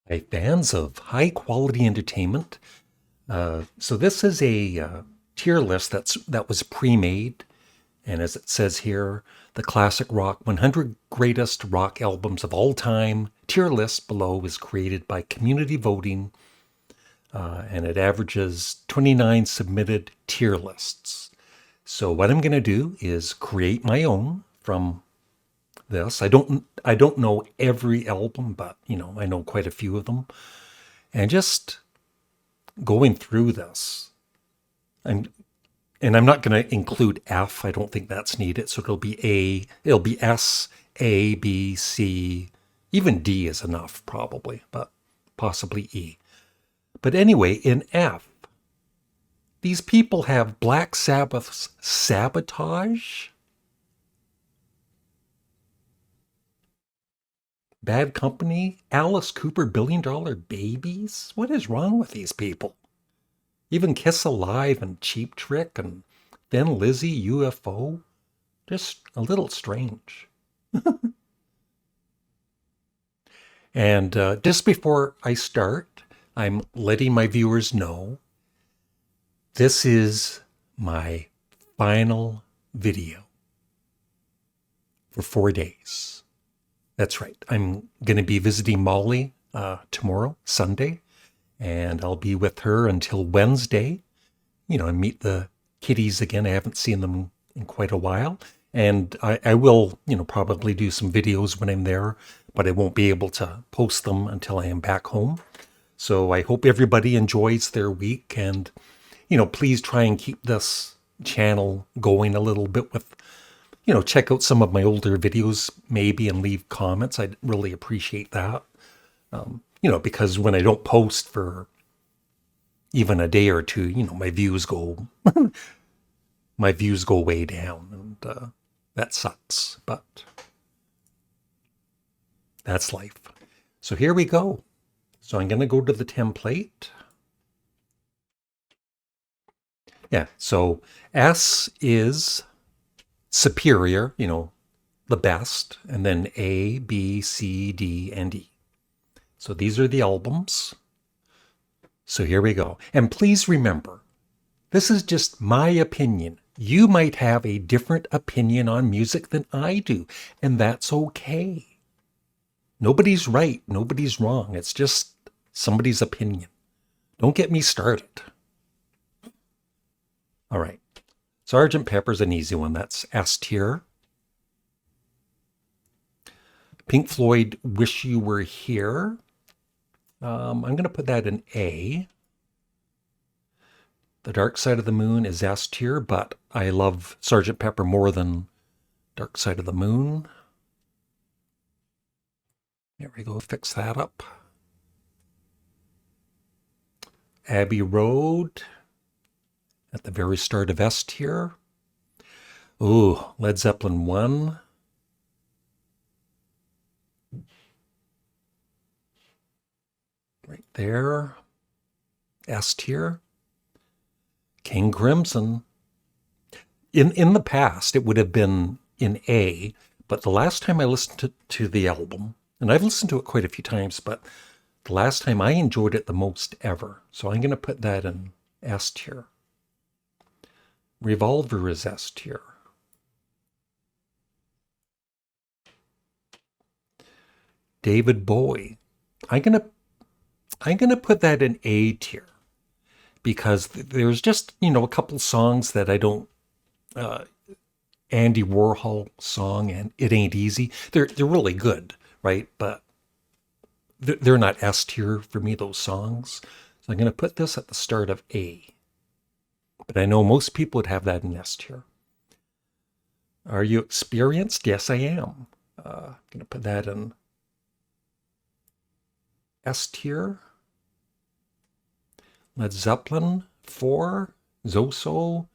Hi, fans of high quality entertainment. So this is a tier list that was pre-made, and as it says here, the classic rock 100 greatest rock albums of all time. Tier list below is created by community voting, and it averages 29 submitted tier lists. So what I'm going to do is create my own from this. I don't know every album, but I know quite a few of them, and just going through this. And and I'm not going to include F. I don't think that's needed. So it'll be S, A, B, C, even D is enough probably, but possibly E. But anyway, in F, these people have Black Sabbath's Sabotage, Bad Company, Alice Cooper, Billion Dollar Babies. What is wrong with these people? Even Kiss Alive and Cheap Trick and Thin Lizzy, UFO. Just a little strange. And just before I start, I'm letting my viewers know this is my final video for 4 days. That's right. I'm going to be visiting Molly tomorrow, Sunday, and I'll be with her until Wednesday, and meet the kitties again. I haven't seen them in quite a while. And I will, probably do some videos when I'm there, but I won't be able to post them until I am back home. So I hope everybody enjoys their week, and, please try and keep this channel going a little bit with, check out some of my older videos maybe and leave comments. I'd really appreciate that. Because when I don't post for even a day or two, my views go way down, and that sucks, but that's life. So here we go. So I'm going to go to the template. Yeah, so S is superior, the best, and then A, B, C, D, and E. So these are the albums. So here we go. And please remember, this is just my opinion. You might have a different opinion on music than I do, and that's okay. Nobody's right, nobody's wrong. It's just somebody's opinion. Don't get me started. All right. Sergeant Pepper's an easy one. That's S tier. Pink Floyd, Wish You Were Here. I'm going to put that in A. The Dark Side of the Moon is S tier, but I love Sergeant Pepper more than Dark Side of the Moon. There we go, fix that up. Abbey Road at the very start of S tier. Ooh, Led Zeppelin 1. Right there. S tier. King Crimson. In the past, it would have been in A, but the last time I listened to the album, and I've listened to it quite a few times, but the last time I enjoyed it the most ever. So I'm going to put that in S tier. Revolver is S tier. David Bowie. I'm gonna put that in A tier because there's just a couple songs that I don't. Andy Warhol song and It Ain't Easy. They're really good, right? But they're not S tier for me, those songs. So I'm going to put this at the start of A. But I know most people would have that in S tier. Are you experienced? Yes, I am. I'm going to put that in S tier. Led Zeppelin 4, Zoso,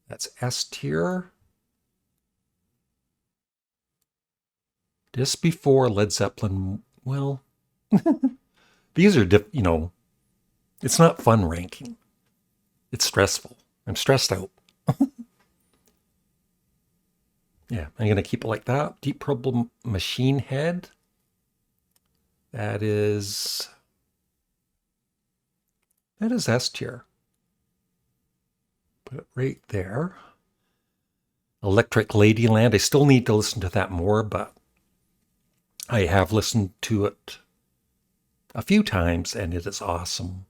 that's S tier. Just before Led Zeppelin, well, these are, it's not fun ranking. It's stressful. I'm stressed out. Yeah, I'm going to keep it like that. Deep Purple Machine Head. That is That is S tier. Put it right there. Electric Ladyland. I still need to listen to that more, but I have listened to it a few times and it is awesome.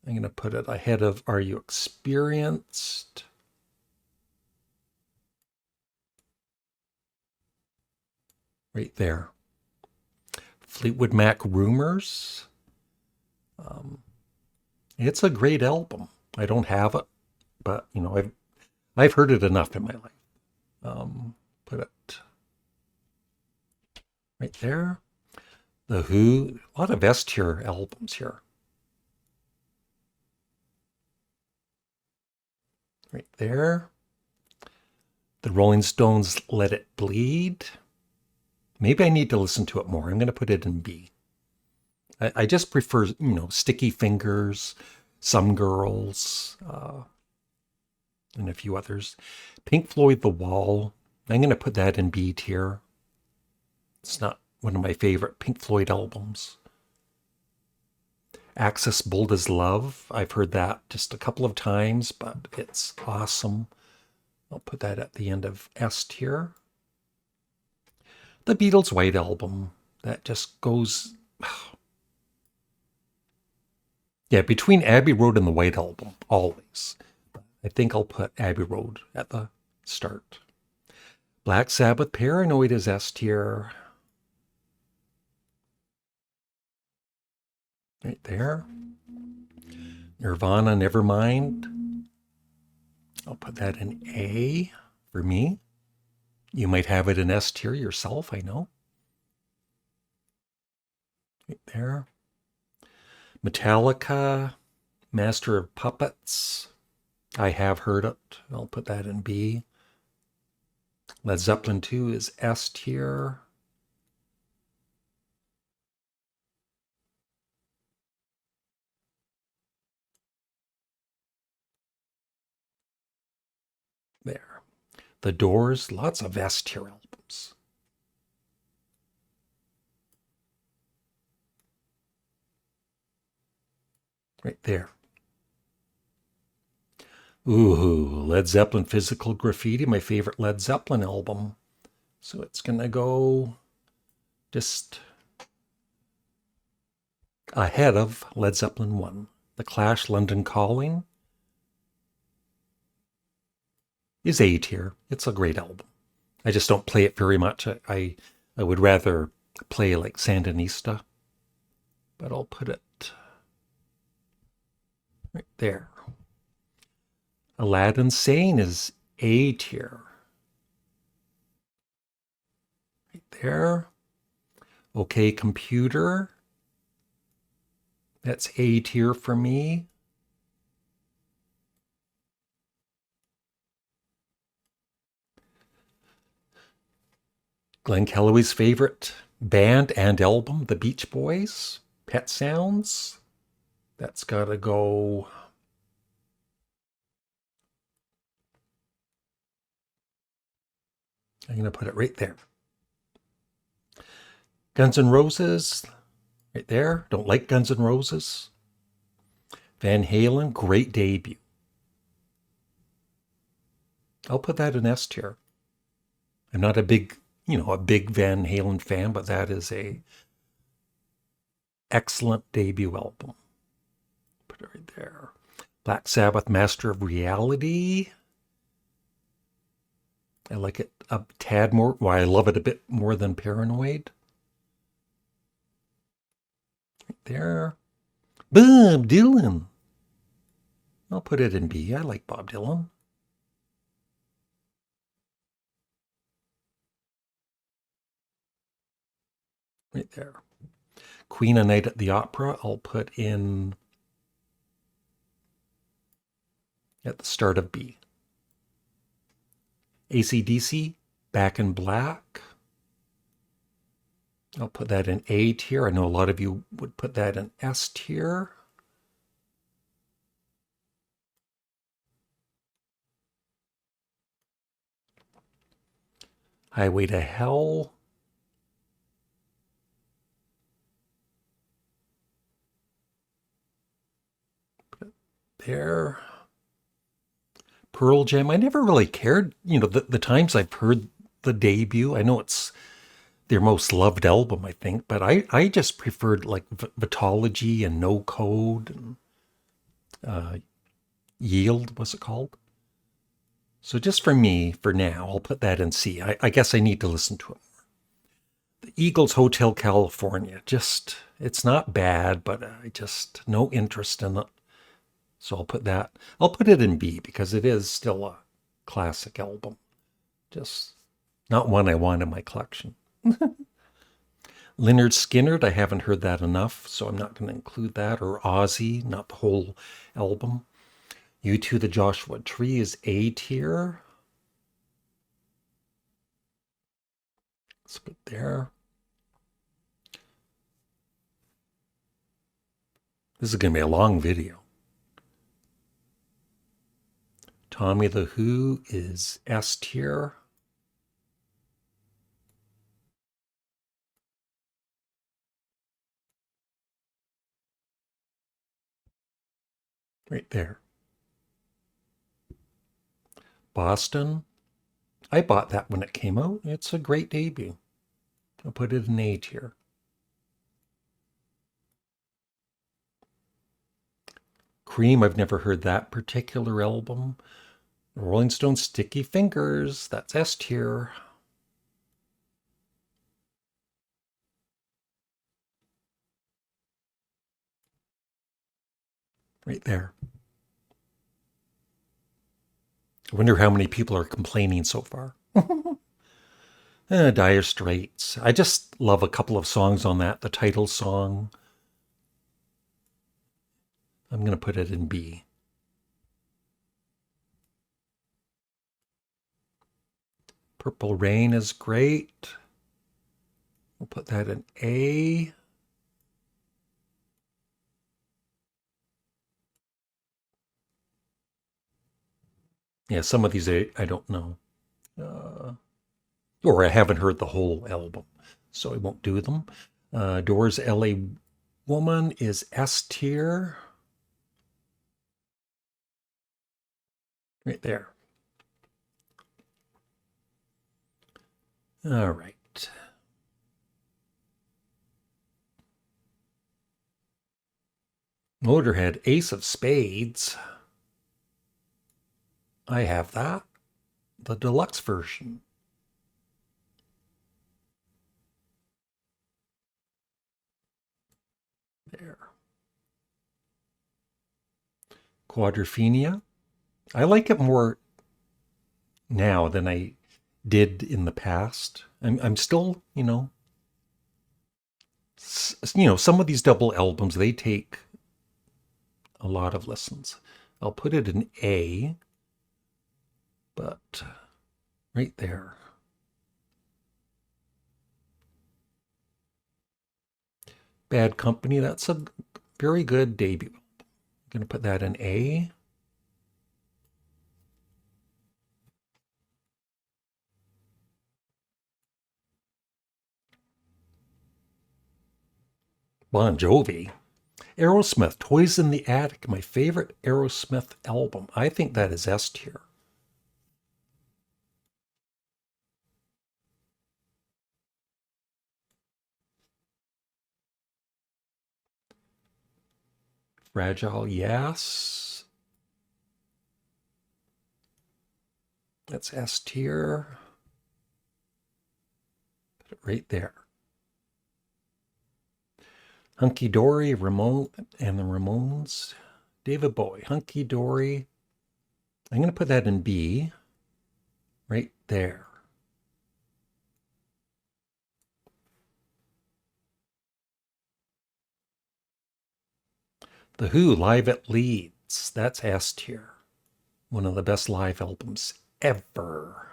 I'm going to put it ahead of Are You Experienced? Right there. Fleetwood Mac Rumors. It's a great album. I don't have it, but you know, I've heard it enough in my life. Put it right there. The Who, a lot of S tier albums here. Right there. The Rolling Stones, Let It Bleed. Maybe I need to listen to it more. I'm going to put it in B. I just prefer, you know, Sticky Fingers, Some Girls, and a few others. Pink Floyd, The Wall. I'm going to put that in B tier. It's not one of my favorite Pink Floyd albums. Axis Bold as Love. I've heard that just a couple of times, but it's awesome. I'll put that at the end of S tier. The Beatles' White Album. That just goes... Yeah, between Abbey Road and the White Album, always. I think I'll put Abbey Road at the start. Black Sabbath, Paranoid is S tier. Right there. Nirvana, Nevermind. I'll put that in A for me. You might have it in S tier yourself, I know. Right there. Metallica, Master of Puppets. I have heard it. I'll put that in B. Led Zeppelin 2 is S tier. There. The Doors, lots of S tier albums. Right there. Ooh, Led Zeppelin Physical Graffiti, my favorite Led Zeppelin album. So it's going to go just ahead of Led Zeppelin 1. The Clash, London Calling is A tier. It's a great album. I just don't play it very much. I would rather play like Sandinista, but I'll put it right there. Aladdin Sane is A tier. Right there. Okay Computer. That's A tier for me. Glenn Kellaway's favorite band and album, The Beach Boys, Pet Sounds. That's got to go... I'm going to put it right there. Guns N' Roses, right there. Don't like Guns N' Roses. Van Halen, great debut. I'll put that in S tier. I'm not a big Van Halen fan, but that is a excellent debut album. Put it right there. Black Sabbath, Master of Reality. I like it a tad more. Well, I love it a bit more than Paranoid. Right there. Bob Dylan. I'll put it in B. I like Bob Dylan. Right there. Queen A Night at the Opera, I'll put in at the start of B. AC/DC, Back in Black. I'll put that in A tier. I know a lot of you would put that in S tier. Highway to Hell. there. Pearl Jam, I never really cared, the times I've heard the debut. I know it's their most loved album, I think, but I just preferred like Vitology and No Code and Yield, was it called? So just for me, for now, I'll put that in C. I guess I need to listen to it. The Eagles Hotel California, just, it's not bad, but I just, no interest in it. So I'll put it in B because it is still a classic album. Just not one I want in my collection. Lynyrd Skynyrd, I haven't heard that enough, so I'm not going to include that. Or Ozzy, not the whole album. U2, The Joshua Tree is A tier. Let's put there. This is going to be a long video. Tommy the Who is S tier. Right there. Boston. I bought that when it came out. It's a great debut. I'll put it in A tier. Cream, I've never heard that particular album. Rolling Stones, Sticky Fingers, that's S tier. Right there. I wonder how many people are complaining so far. Dire Straits. I just love a couple of songs on that. The title song. I'm going to put it in B. Purple Rain is great. We'll put that in A. Yeah, some of these I don't know. Or I haven't heard the whole album, so I won't do them. Doors LA Woman is S tier. Right there. All right. Motorhead, Ace of Spades. I have that. The deluxe version. There. Quadrophenia. I like it more now than I did in the past. I'm still, some of these double albums, they take a lot of listens. I'll put it in A, but right there. Bad Company, that's a very good debut. I'm going to put that in A. Bon Jovi. Aerosmith, Toys in the Attic, my favorite Aerosmith album. I think that is S tier. Fragile, yes. That's S tier. Put it right there. Hunky Dory, Ramon and the Ramones. David Bowie, Hunky Dory. I'm going to put that in B. Right there. The Who, Live at Leeds. That's S tier. One of the best live albums ever.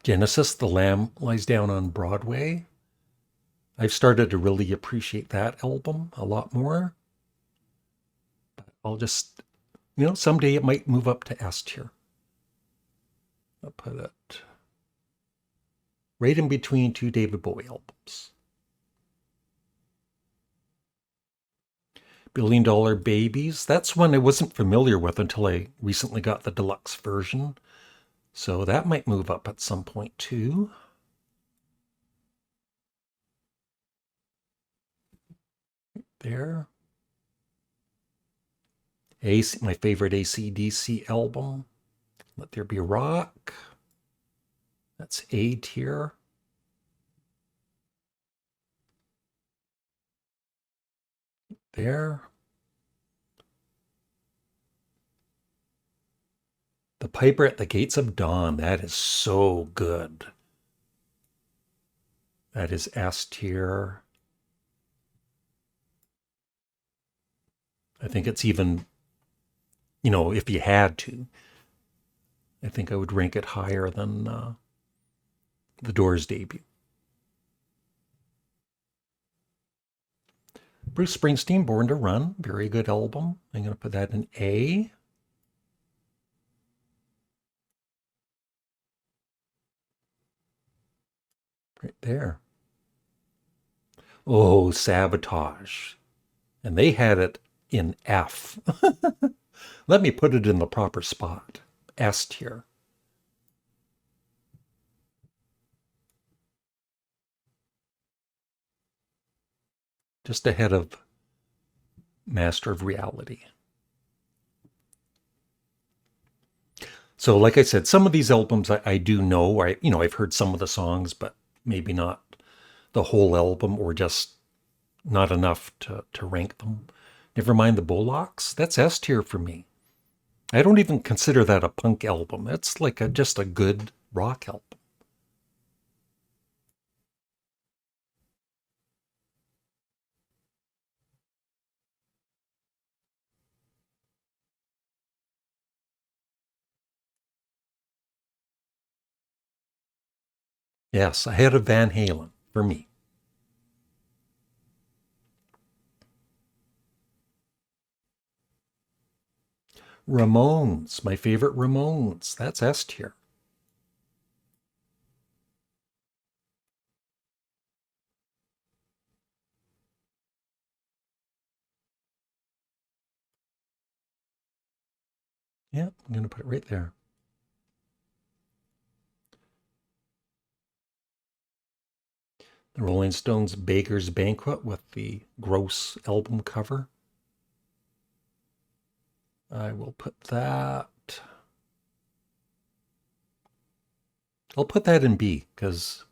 Genesis, The Lamb Lies Down on Broadway. I've started to really appreciate that album a lot more. But I'll just Someday it might move up to S tier. I'll put it right in between two David Bowie albums. Billion Dollar Babies. That's one I wasn't familiar with until I recently got the deluxe version. So that might move up at some point too. There. My favorite AC/DC album. Let There Be Rock. That's A tier. There. The Piper at the Gates of Dawn. That is so good. That is S tier. I think it's even, if you had to, I think I would rank it higher than the Doors debut. Bruce Springsteen, Born to Run, very good album. I'm going to put that in A. Right there. Oh, Sabotage. And they had it in F. Let me put it in the proper spot. S tier. Just ahead of Master of Reality. So, like I said, some of these albums I do know. I've heard some of the songs, but maybe not the whole album, or just not enough to rank them. Never mind the Bullocks. That's S tier for me. I don't even consider that a punk album. It's like just a good rock album. Yes, ahead of Van Halen for me. Ramones, my favorite Ramones. That's S tier. Yeah, I'm going to put it right there. The Rolling Stones' Baker's Banquet with the gross album cover. I will put that. I'll put that in B because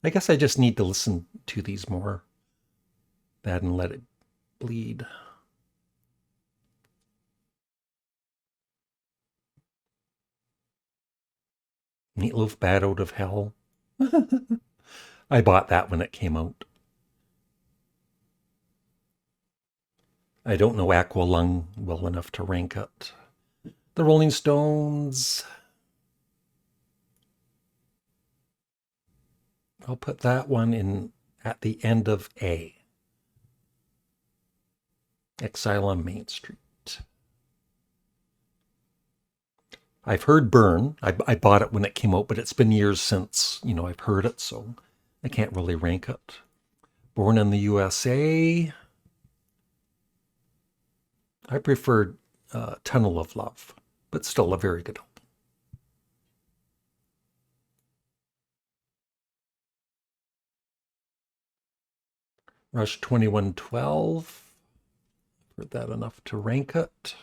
I guess I just need to listen to these more. That and Let It Bleed. Meatloaf, Bad Out of Hell. I bought that when it came out. I don't know Aqualung well enough to rank it. The Rolling Stones. I'll put that one in at the end of A. Exile on Main Street. I've heard Burn. I bought it when it came out, but it's been years since, I've heard it, so I can't really rank it. Born in the USA. I preferred Tunnel of Love, but still a very good album. Rush 2112. Heard that enough to rank it.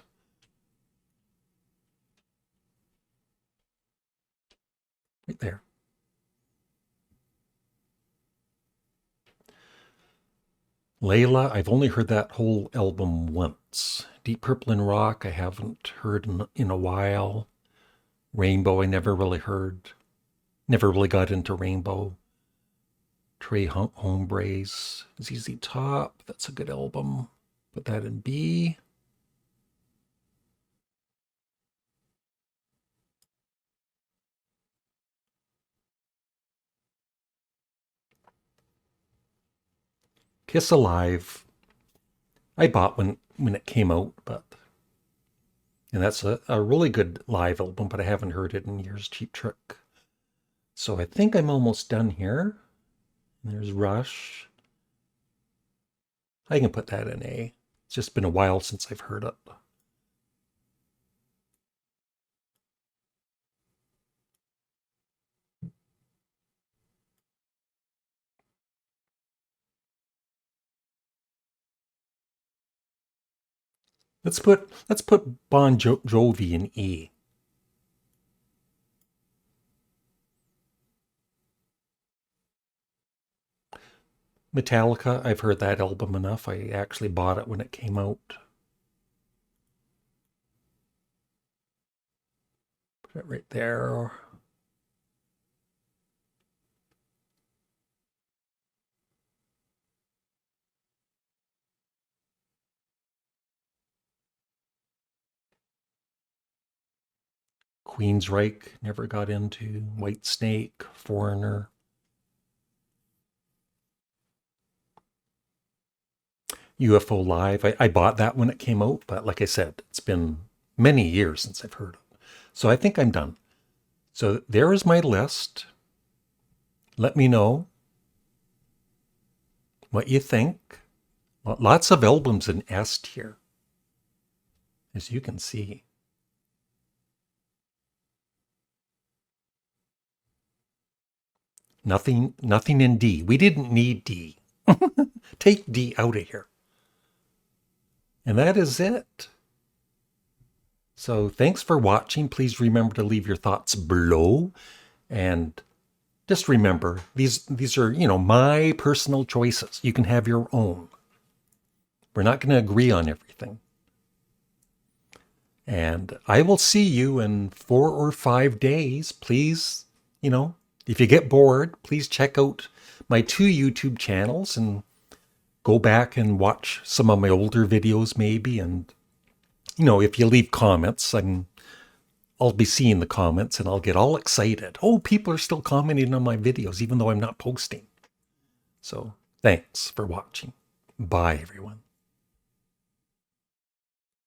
Right there. Layla, I've only heard that whole album once. Deep Purple and Rock, I haven't heard in a while. Rainbow, I never really heard. Never really got into Rainbow. Trey Hombres, ZZ Top, that's a good album. Put that in B. Kiss Alive, I bought when it came out, but And that's a really good live album, but I haven't heard it in years. Cheap Trick. So I think I'm almost done here. There's Rush. I can put that in A. It's just been a while since I've heard it. Let's put Bon Jovi in E. Metallica, I've heard that album enough. I actually bought it when it came out. Put it right there. Queensryche, never got into. White Snake, Foreigner. UFO Live. I bought that when it came out, but like I said, it's been many years since I've heard it. So I think I'm done. So there is my list. Let me know what you think. Lots of albums in S tier, as you can see. Nothing in D. We didn't need D. Take D out of here. And that is it. So thanks for watching. Please remember to leave your thoughts below. And just remember, these are, my personal choices. You can have your own. We're not going to agree on everything. And I will see you in 4 or 5 days. Please, if you get bored, please check out my 2 YouTube channels and go back and watch some of my older videos maybe. And, if you leave comments, I'll be seeing the comments and I'll get all excited. Oh, people are still commenting on my videos, even though I'm not posting. So thanks for watching. Bye, everyone.